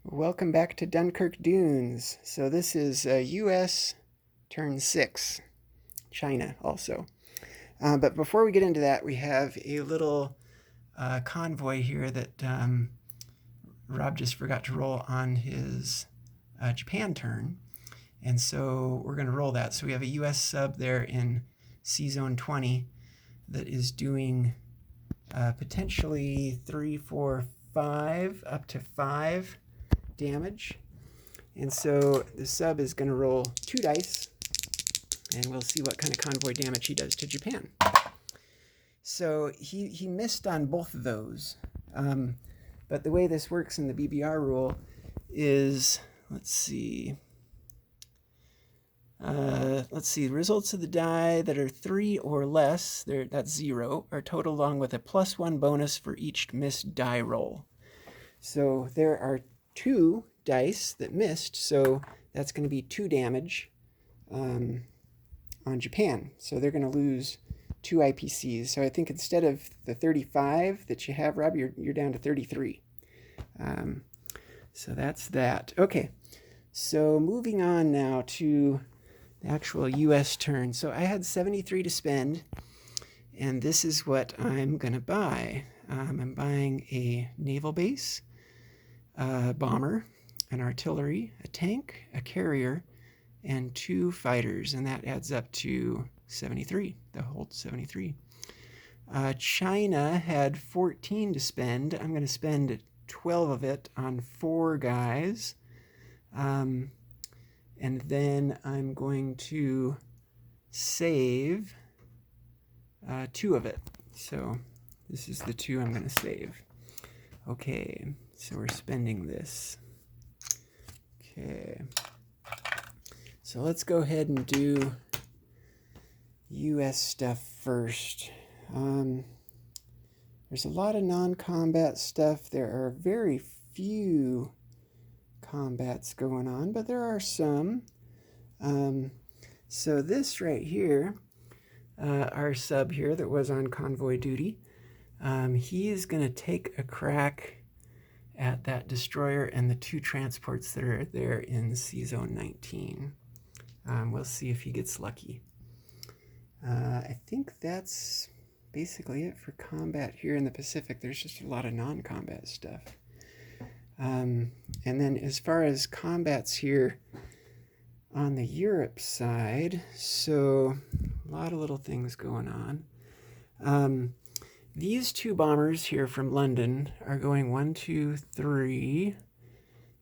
Welcome back to Dunkirk Dunes. So this is U.S. turn 6, China also. But before we get into that, we have a little convoy here that Rob just forgot to roll on his Japan turn. And so we're going to roll that. So we have a U.S. sub there in C-Zone 20 that is doing potentially 3, 4, 5, up to 5 damage. And so the sub is going to roll 2 dice, and we'll see what kind of convoy damage he does to Japan. So he missed on both of those. But the way this works in the BBR rule is, let's see, results of the die that are 3 or less, that's 0, are totaled along with a +1 bonus for each missed die roll. So there are 2 dice that missed, so that's going to be 2 damage on Japan. So they're going to lose 2 IPCs. So I think instead of the 35 that you have, Rob, you're down to 33. So that's that. Okay, so moving on now to the actual U.S. turn. So I had 73 to spend, and this is what I'm going to buy. I'm buying a naval base, a bomber, an artillery, a tank, a carrier, and 2 fighters, and that adds up to 73. The whole 73. China had 14 to spend. I'm going to spend 12 of it on 4 guys. And then I'm going to save 2 of it. So this is the 2 I'm going to save. Okay, so we're spending this. Okay. So let's go ahead and do U.S. stuff first. There's a lot of non-combat stuff. There are very few combats going on, but there are some. So this right here, our sub here that was on convoy duty, he is going to take a crack at that destroyer and the 2 transports that are there in C-Zone 19. We'll see if he gets lucky. I think that's basically it for combat here in the Pacific. There's just a lot of non-combat stuff. And then as far as combats here on the Europe side, so a lot of little things going on. These 2 bombers here from London are going 1, 2, 3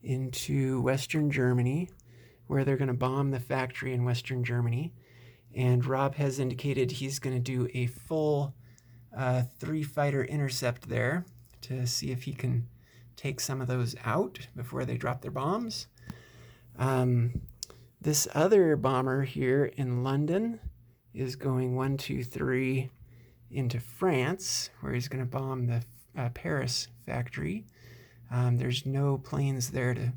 into Western Germany, where they're going to bomb the factory in Western Germany. And Rob has indicated he's going to do a full 3-fighter intercept there to see if he can take some of those out before they drop their bombs. This other bomber here in London is going 1, 2, 3 into France, where he's going to bomb the Paris factory. There's no planes there to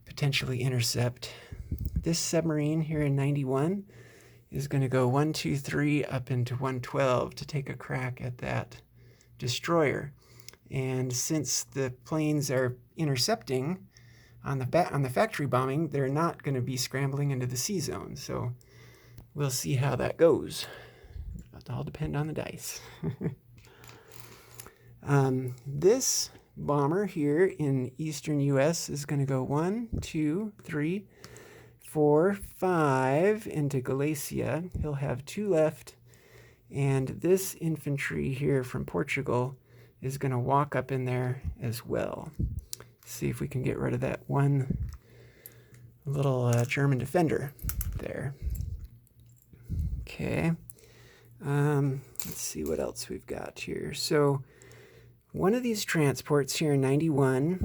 potentially intercept. This submarine here in 91 is going to go 1, 2, 3 up into 112 to take a crack at that destroyer. And since the planes are intercepting on the factory bombing, they're not going to be scrambling into the sea zone. So we'll see how that goes. It'll all depend on the dice. This bomber here in eastern U.S. is going to go 1, 2, 3, 4, 5 into Galicia. He'll have 2 left. And this infantry here from Portugal is going to walk up in there as well. See if we can get rid of that one little German defender there. Okay. Let's see what else we've got here. So one of these transports here in 91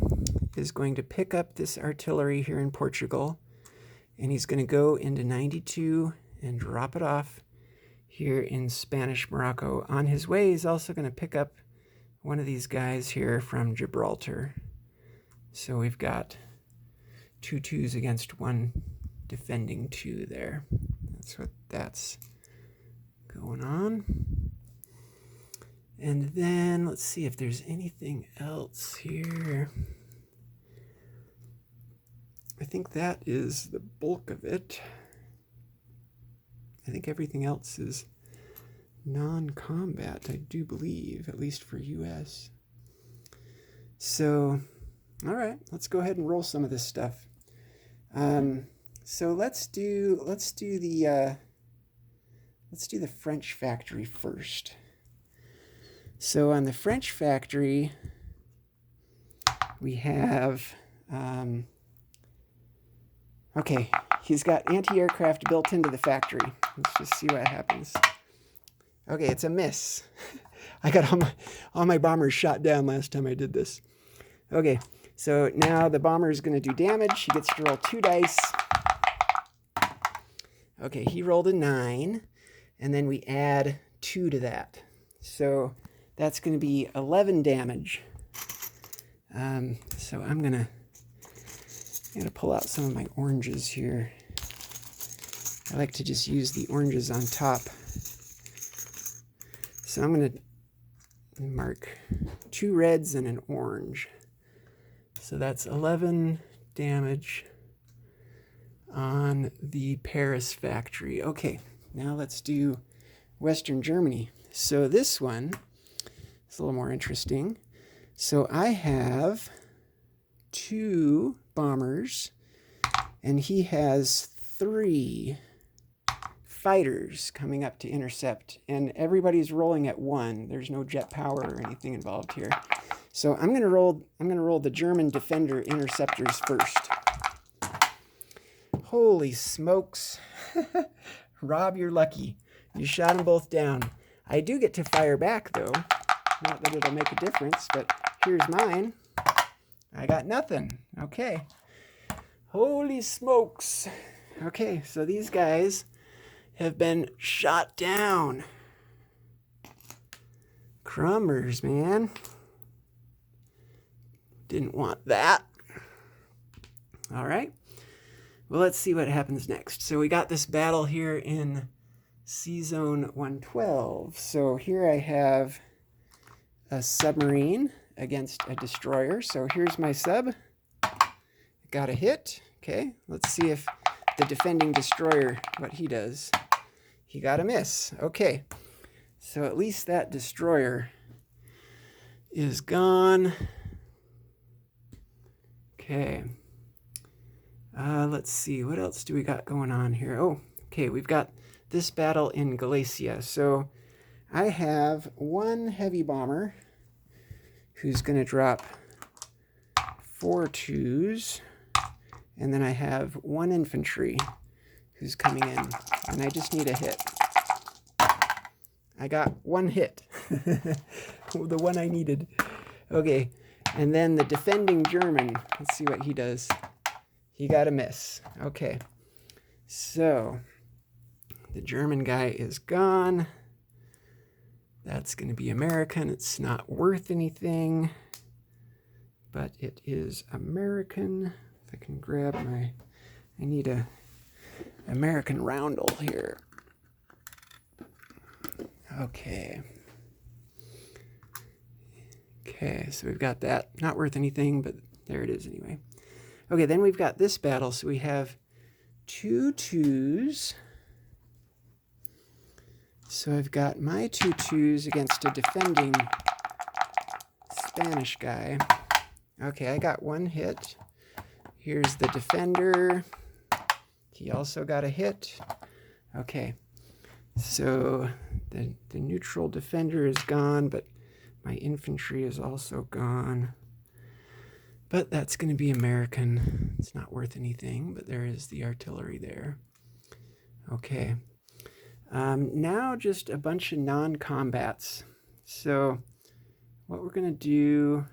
is going to pick up this artillery here in Portugal, and he's going to go into 92 and drop it off here in Spanish Morocco. On his way, he's also going to pick up one of these guys here from Gibraltar. So we've got 2 2s against 1 defending 2 there. That's going on. And then let's see if there's anything else here. think that is the bulk of it. I think everything else is non-combat, I do believe, at least for US. So, all right, let's go ahead and roll some of this stuff. So let's do the French factory first. So on the French factory, we have, okay, he's got anti-aircraft built into the factory. Let's just see what happens. Okay, it's a miss. I got all my bombers shot down last time I did this. Okay, so now the bomber is going to do damage. He gets to roll 2 dice. Okay, he rolled a 9, and then we add 2 to that. So that's going to be 11 damage. So I'm gonna pull out some of my oranges here. I like to just use the oranges on top. So I'm gonna mark 2 reds and an orange. So that's 11 damage on the Paris factory. Okay, now let's do Western Germany. So this one is a little more interesting. So I have 2 bombers, and he has 3 fighters coming up to intercept, and everybody's rolling at 1. There's no jet power or anything involved here. So I'm gonna roll the German defender interceptors first. Holy smokes. Rob, you're lucky. You shot them both down. I do get to fire back though. Not that it'll make a difference, but here's mine. I got nothing. Okay. Holy smokes. Okay, so these guys have been shot down. Crumbers, man. Didn't want that. All right. Well, let's see what happens next. So we got this battle here in C-Zone 112. So here I have a submarine against a destroyer. So here's my sub. Got a hit. Okay, let's see if the defending destroyer, what he does. He got a miss. Okay, so at least that destroyer is gone. Okay. Let's see, what else do we got going on here? Oh, okay, we've got this battle in Galicia. So I have 1 heavy bomber who's going to drop 4 2s, and then I have 1 infantry who's coming in, and I just need a hit. I got 1 hit, the one I needed. Okay, and then the defending German, let's see what he does. He got a miss. Okay, so the German guy is gone. That's going to be American. It's not worth anything, but it is American. If I can grab I need a American roundel here. Okay. Okay, so we've got that. Not worth anything, but there it is anyway. Okay, then we've got this battle. So we have 2 2s. So I've got my 2 2s against a defending Spanish guy. Okay, I got 1 hit. Here's the defender. He also got a hit. Okay, so the neutral defender is gone, but my infantry is also gone. But that's going to be American. It's not worth anything, but there is the artillery there. Okay. Now just a bunch of non-combats. So what we're going to do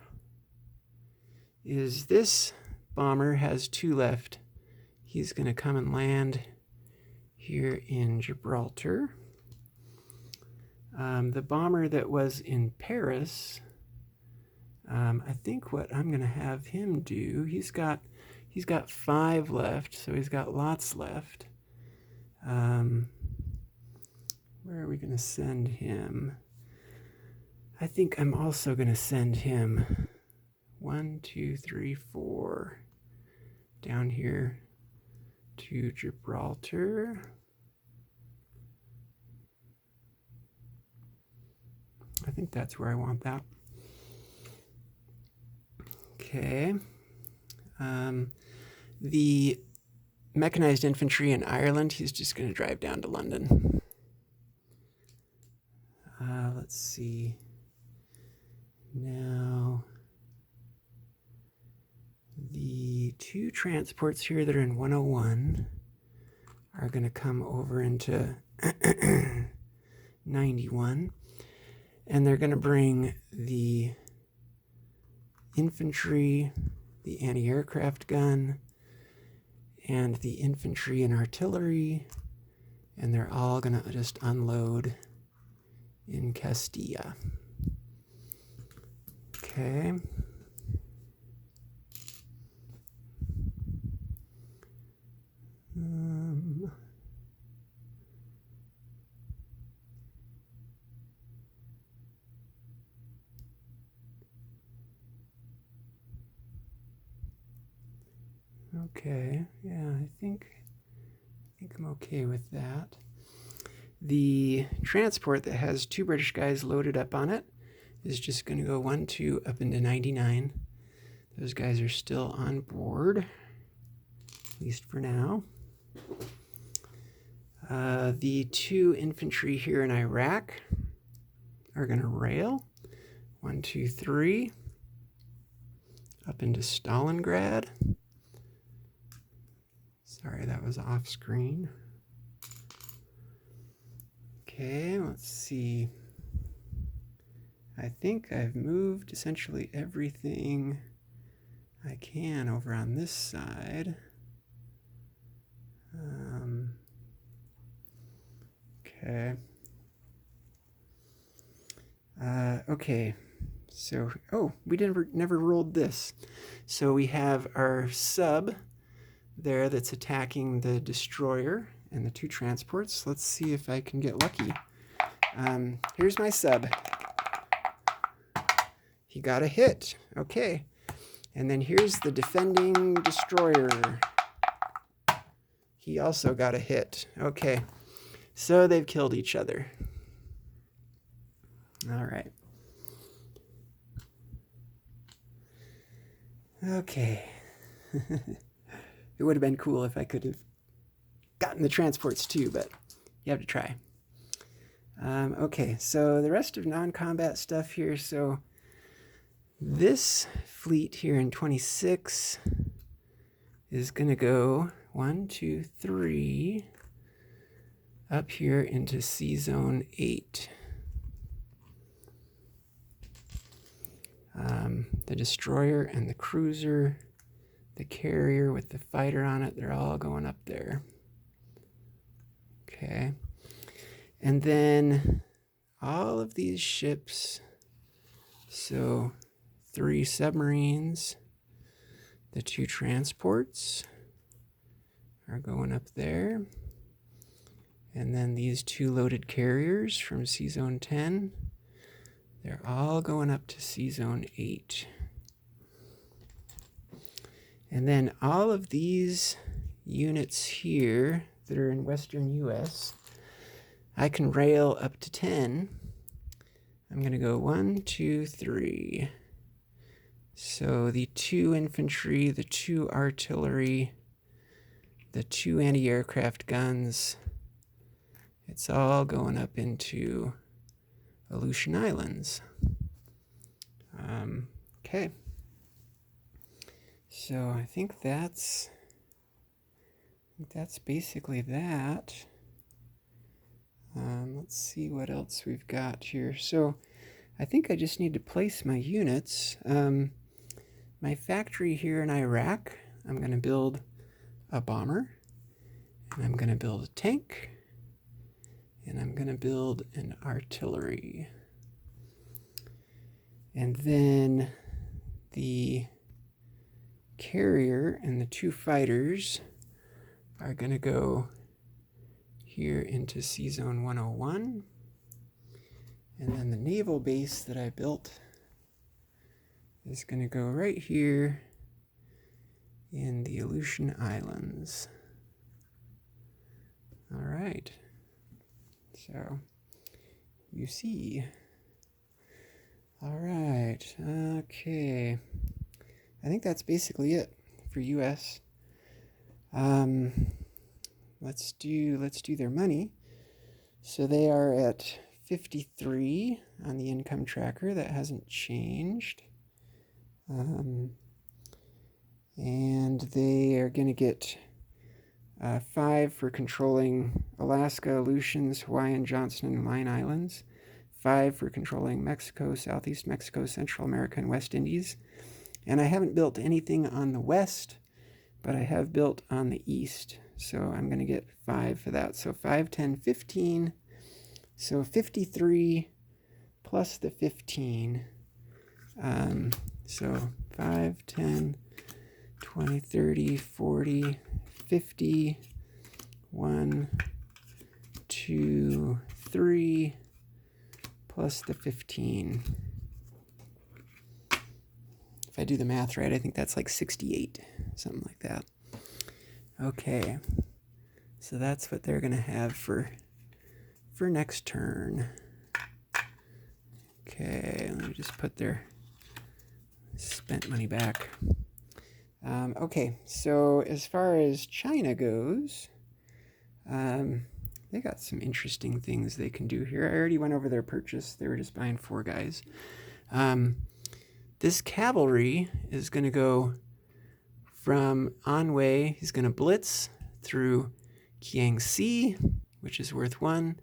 is this bomber has 2 left. He's going to come and land here in Gibraltar. The bomber that was in Paris, I think what I'm going to have him do, he's got 5 left, so he's got lots left. Where are we going to send him? I think I'm also going to send him 1, 2, 3, 4, down here to Gibraltar. I think that's where I want that. Okay. The mechanized infantry in Ireland, he's just going to drive down to London. Let's see. Now, the two transports here that are in 101 are going to come over into 91, and they're going to bring the infantry, the anti-aircraft gun, and the infantry and artillery, and they're all going to just unload in Castilla. Okay. Okay, yeah, I think I'm okay with that. The transport that has two British guys loaded up on it is just going to go 1, 2 up into 99. Those guys are still on board, at least for now. The two infantry here in Iraq are going to rail 1, 2, 3 up into Stalingrad. Sorry, that was off screen. Okay, let's see. I think I've moved essentially everything I can over on this side. Okay. Okay. So, we never rolled this. So we have our sub there that's attacking the destroyer and the two transports. Let's see if I can get lucky. Here's my sub. He got a hit. Okay. And then here's the defending destroyer. He also got a hit. Okay. So they've killed each other. All right. Okay. It would have been cool if I could have gotten the transports too, but you have to try. Okay, so the rest of non-combat stuff here. So this fleet here in 26 is going to go 1, 2, 3 up here into Sea Zone 8. The destroyer and the cruiser, the carrier with the fighter on it, they're all going up there. Okay. And then all of these ships, so 3 submarines, the 2 transports are going up there. And then these 2 loaded carriers from Sea Zone 10, they're all going up to Sea Zone 8. And then all of these units here that are in Western US, I can rail up to 10. I'm going to go 1, 2, 3. So the 2 infantry, the 2 artillery, the 2 anti-aircraft guns, it's all going up into Aleutian Islands. Okay. So I think that's basically that. Let's see what else we've got here. So I think I just need to place my units. My factory here in Iraq, I'm going to build a bomber, and I'm going to build a tank, and I'm going to build an artillery. And then the carrier and the 2 fighters are going to go here into Sea Zone 101. And then the naval base that I built is going to go right here in the Aleutian Islands. All right. So you see. All right. Okay. I think that's basically it for US. Let's do their money. So they are at 53 on the income tracker. That hasn't changed. And they are going to get 5 for controlling Alaska, Aleutians, Hawaiian, Johnston, and Line Islands. 5 for controlling Mexico, Southeast Mexico, Central America, and West Indies. And I haven't built anything on the west, but I have built on the east. So I'm going to get 5 for that. So 5, 10, 15. So 53 plus the 15. So 5, 10, 20, 30, 40, 50, 1, 2, 3, plus the 15. If I do the math right, I think that's like 68, something like that. Okay, so that's what they're going to have for next turn. Okay, let me just put their spent money back. Okay, so as far as China goes, they got some interesting things they can do here. I already went over their purchase. They were just buying 4 guys. This cavalry is going to go from Anhui. He's going to blitz through Kiangsi, which is worth 1,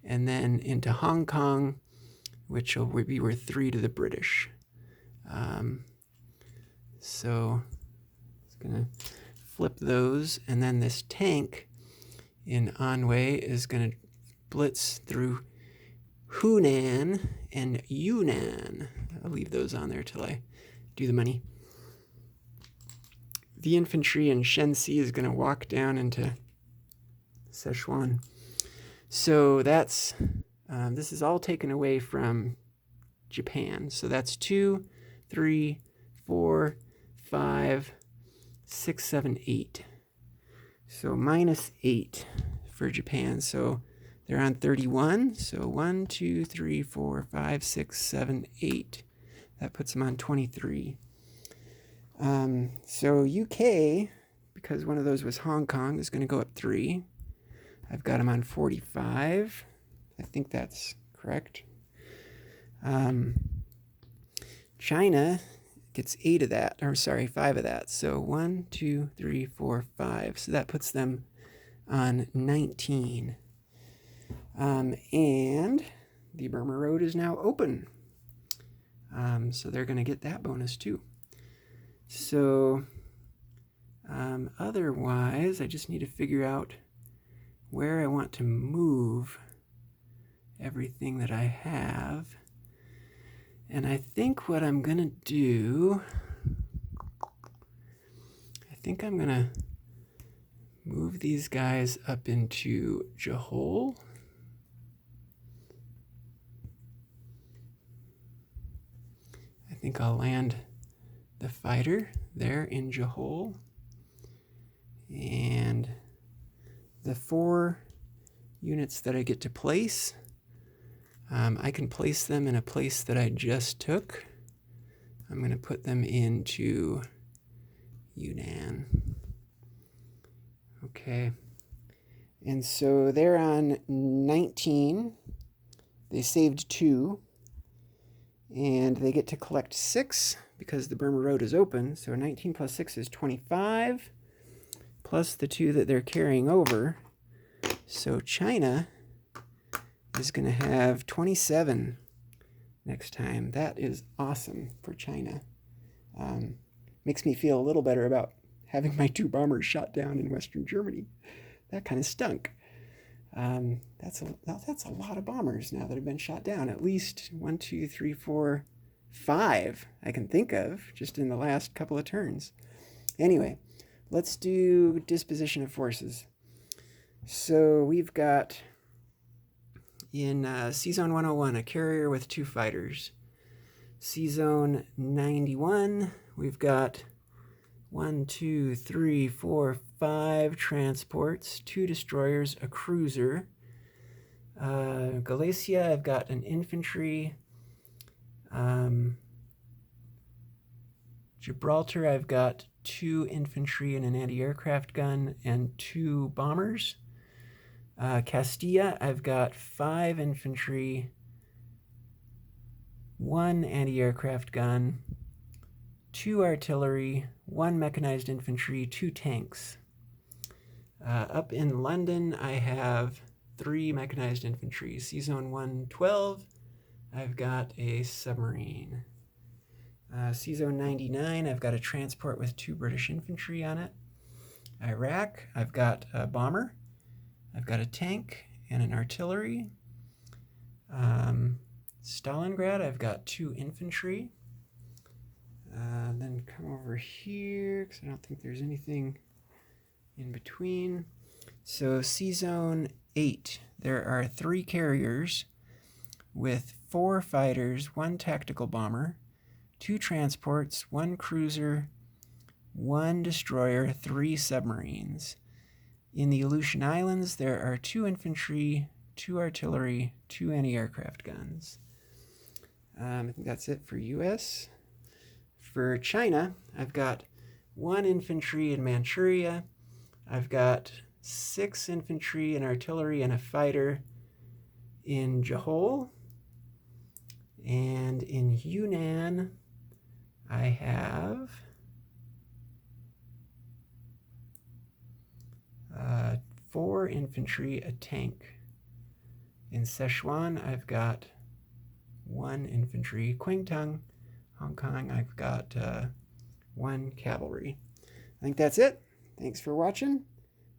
and then into Hong Kong, which will be worth 3 to the British. So it's going to flip those, and then this tank in Anhui is going to blitz through Hunan and Yunnan. I'll leave those on there till I do the money. The infantry in Shenxi is going to walk down into Sichuan. So that's this is all taken away from Japan. So that's 2, 3, 4, 5, 6, 7, 8. So minus 8 for Japan. So they're on 31. So 1, 2, 3, 4, 5, 6, 7, 8. That puts them on 23. So UK, because one of those was Hong Kong, is going to go up 3. I've got them on 45. I think that's correct. China gets 8 of that, or sorry, 5 of that. So 1, 2, 3, 4, 5. So that puts them on 19. And the Burma Road is now open. So they're going to get that bonus too. So otherwise, I just need to figure out where I want to move everything that I have. And I think what I'm going to do, I think I'm going to move these guys up into Johor. I think I'll land the fighter there in Johor. And the 4 units that I get to place, I can place them in a place that I just took. I'm going to put them into Yunnan. Okay. And so they're on 19. They saved 2. And they get to collect 6 because the Burma Road is open. So 19 plus 6 is 25, plus the 2 that they're carrying over. So China is going to have 27 next time. That is awesome for China. Makes me feel a little better about having my 2 bombers shot down in Western Germany. That kind of stunk. That's a lot of bombers now that have been shot down. At least 1, 2, 3, 4, 5 I can think of just in the last couple of turns. Anyway, let's do disposition of forces. So we've got in C-Zone 101 a carrier with 2 fighters. C-Zone 91, we've got 1, 2, 3, 4, 5 transports, 2 destroyers, a cruiser. Galicia, I've got an infantry. Gibraltar, I've got 2 infantry and an anti-aircraft gun and 2 bombers. Castilla, I've got 5 infantry, 1 anti-aircraft gun, 2 artillery, 1 mechanized infantry, 2 tanks. Up in London, I have 3 mechanized infantry. C-Zone 112, I've got a submarine. C-Zone 99, I've got a transport with 2 British infantry on it. Iraq, I've got a bomber. I've got a tank and an artillery. Stalingrad, I've got 2 infantry. Then come over here, because I don't think there's anything in between. So C-Zone 8, there are 3 carriers with 4 fighters, 1 tactical bomber, 2 transports, 1 cruiser, 1 destroyer, 3 submarines. In the Aleutian Islands, there are 2 infantry, 2 artillery, 2 anti-aircraft guns. I think that's it for US. For China, I've got 1 infantry in Manchuria. I've got 6 infantry and artillery and a fighter in Johor. And in Yunnan, I have 4 infantry, a tank. In Sichuan, I've got 1 infantry. Qingtung, Hong Kong, I've got 1 cavalry. I think that's it. Thanks for watching.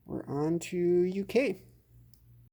We're on to UK.